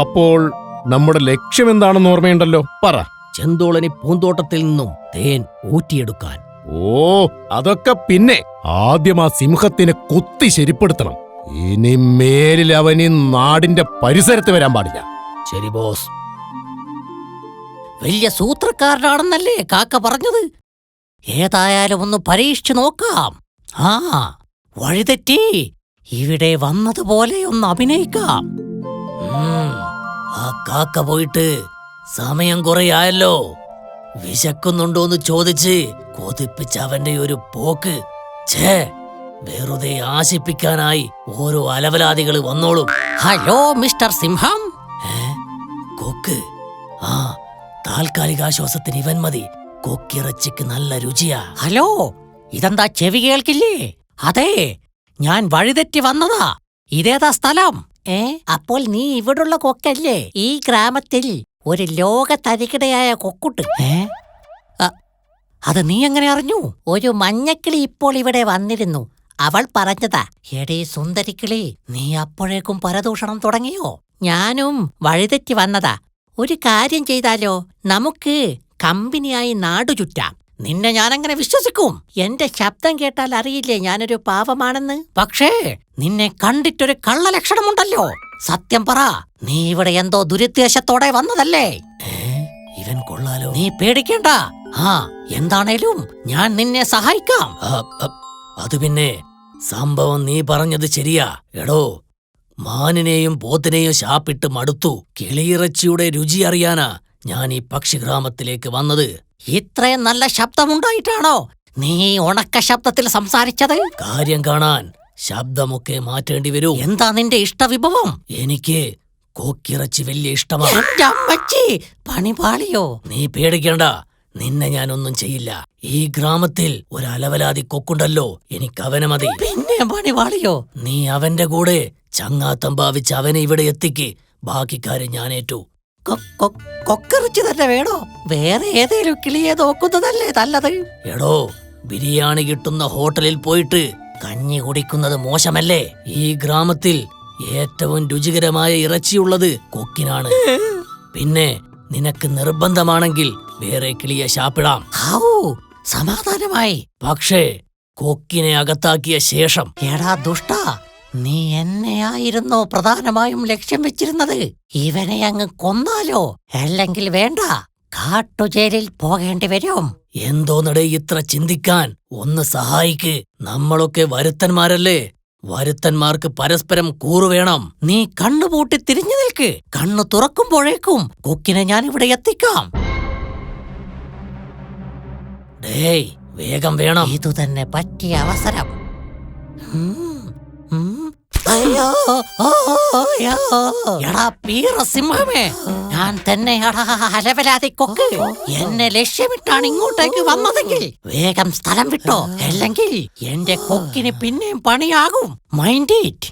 അപ്പോൾ നമ്മുടെ ലക്ഷ്യം എന്താണെന്ന് ഓർമ്മയുണ്ടല്ലോ, പറ. ചെന്തോളനി പൂന്തോട്ടത്തിൽ നിന്നും തേൻ ഊറ്റിയെടുക്കാൻ. ഓ, അതൊക്കെ പിന്നെ. ആദ്യം ആ സിംഹത്തിനെ കുത്തി ശരിപ്പെടുത്തണം. ഇനി മേലിൽ അവൻ ഈ നാടിന്റെ പരിസരത്ത് വരാൻ പാടില്ല. ശരി ബോസ്. വലിയ സൂത്രക്കാരനാണെന്നല്ലേ കാക്ക പറഞ്ഞത്? ഏതായാലും ഒന്ന് പരീക്ഷിച്ചു നോക്കാം. ആ, വഴിതെറ്റി ഇവിടെ വന്നതുപോലെ ഒന്ന് അഭിനയിക്കാം. ആ കാക്ക പോയിട്ട് സമയം കുറയായല്ലോ. വിശക്കുന്നുണ്ടോന്ന് ചോദിച്ച് കൊതിപ്പിച്ച് അവന്റെ ഒരു പോക്ക്. ഛേ, വെറുതെ ആശിപ്പിക്കാനായി ഓരോ അലവലാദികൾ വന്നോളും. ഹലോ മിസ്റ്റർ സിംഹം. കൊക്ക്. ആ, താൽക്കാലികാശ്വാസത്തിന് ഇവൻ മതി. കൊക്കിറച്ചിക്ക് നല്ല രുചിയാ. ഹലോ, ഇതെന്താ ചെവി കേൾക്കില്ലേ? അതെ, ഞാൻ വഴിതെറ്റി വന്നതാ. ഇതേതാ സ്ഥലം? അപ്പോൾ നീ ഇവിടുള്ള കൊക്കല്ലേ? ഈ ഗ്രാമത്തിൽ ഒരു ലോക തരികിടയായ കൊക്കുട്ട്. അത് നീ എങ്ങനെ അറിഞ്ഞു? ഒരു മഞ്ഞക്കിളി ഇപ്പോൾ ഇവിടെ വന്നിരുന്നു. അവൾ പറഞ്ഞതാ. എടേ സുന്ദരിക്കിളി, നീ അപ്പോഴേക്കും പരദൂഷണം തുടങ്ങിയോ? ഞാനും വഴിതെറ്റി വന്നതാ. ഒരു കാര്യം ചെയ്താലോ? നമുക്ക് കമ്പനിയായി നാടു ചുറ്റാം. നിന്നെ ഞാനങ്ങനെ വിശ്വസിക്കും? എന്റെ ശബ്ദം കേട്ടാൽ അറിയില്ലേ ഞാനൊരു പാവമാണെന്ന്? പക്ഷേ നിന്നെ കണ്ടിട്ടൊരു കള്ളലക്ഷണമുണ്ടല്ലോ. സത്യം പറ, നീ ഇവിടെ എന്തോ ദുരുദ്ദേശത്തോടെ വന്നതല്ലേ? ഇവൻ കൊള്ളാലോ. നീ പേടിക്കേണ്ട. ആ, എന്താണേലും ഞാൻ നിന്നെ സഹായിക്കാം. അത് പിന്നെ, സംഭവം നീ പറഞ്ഞത് ശരിയാ. എടോ, മാനിനെയും പോത്തിനെയും ശാപ്പിട്ട് മടുത്തു. കിളിയിറച്ചിയുടെ രുചി അറിയാനാ ഞാൻ ഈ പക്ഷിഗ്രാമത്തിലേക്ക് വന്നത്. ഇത്രയും നല്ല ശബ്ദമുണ്ടായിട്ടാണോ നീ ഉണക്ക ശബ്ദത്തിൽ സംസാരിച്ചത്? കാര്യം കാണാൻ ശബ്ദമൊക്കെ മാറ്റേണ്ടി വരൂ. എന്താ നിന്റെ ഇഷ്ടവിഭവം? എനിക്ക് കൊക്കിറച്ചി വലിയ ഇഷ്ടമാണ്. പണിപാളിയോ? നീ പേടിക്കണ്ട, നിന്നെ ഞാനൊന്നും ചെയ്യില്ല. ഈ ഗ്രാമത്തിൽ ഒരു അലവലാതി കൊക്കുണ്ടല്ലോ, എനിക്കവനെ മതി. പിന്നെ പണിപാളിയോ? നീ അവന്റെ കൂടെ ചങ്ങാത്തം ഭാവിച്ച് അവനെ ഇവിടെ എത്തിക്ക്. ബാക്കി കാര്യം ഞാനേറ്റു. കൊക്കിറച്ചി തന്നെ വേണോ? വേറെ ഏതേലും കിളിയെ നോക്കുന്നതല്ലേ നല്ലത്? എടോ, ബിരിയാണി കിട്ടുന്ന ഹോട്ടലിൽ പോയിട്ട് കഞ്ഞി കുടിക്കുന്നത് മോശമല്ലേ? ഈ ഗ്രാമത്തിൽ ഏറ്റവും രുചികരമായ ഇറച്ചിയുള്ളത് കൊക്കിനാണ്. പിന്നെ നിനക്ക് നിർബന്ധമാണെങ്കിൽ വേറെ കിളിയെ ശാപ്പിടാം. സമാധാനമായി. പക്ഷേ കൊക്കിനെ അകത്താക്കിയ ശേഷം. എടാ ദുഷ്ടാ, നീ എന്നെയായിരുന്നോ പ്രധാനമായും ലക്ഷ്യം വെച്ചിരുന്നത്? ഇവനെ അങ്ങ് കൊന്നാലോ? അല്ലെങ്കിൽ വേണ്ട, കാട്ടുജയിലിൽ പോകേണ്ടി വരും. എന്തോന്നടേ ഇത്ര ചിന്തിക്കാൻ? ഒന്ന് സഹായിക്ക്. നമ്മളൊക്കെ വരുത്തന്മാരല്ലേ. വരുത്തന്മാർക്ക് പരസ്പരം കൂറുവേണം. നീ കണ്ണുപൂട്ടി തിരിഞ്ഞു നിൽക്ക്. കണ്ണു തുറക്കുമ്പോഴേക്കും കൊക്കിനെ ഞാൻ ഇവിടെ എത്തിക്കാം. ഡേയ്, വേഗം വേണം. ഇതുതന്നെ പറ്റിയ അവസരം. എടാ പീറസിംഹമേ, ഞാൻ തന്നെ അലവലാതി കൊക്ക്. എന്നെ ലക്ഷ്യമിട്ടാണ് ഇങ്ങോട്ടേക്ക് വന്നതെങ്കിൽ വേഗം സ്ഥലം വിട്ടോ, അല്ലെങ്കിൽ എന്റെ കൊക്കിന് പിന്നെയും പണിയാകും. Mind it.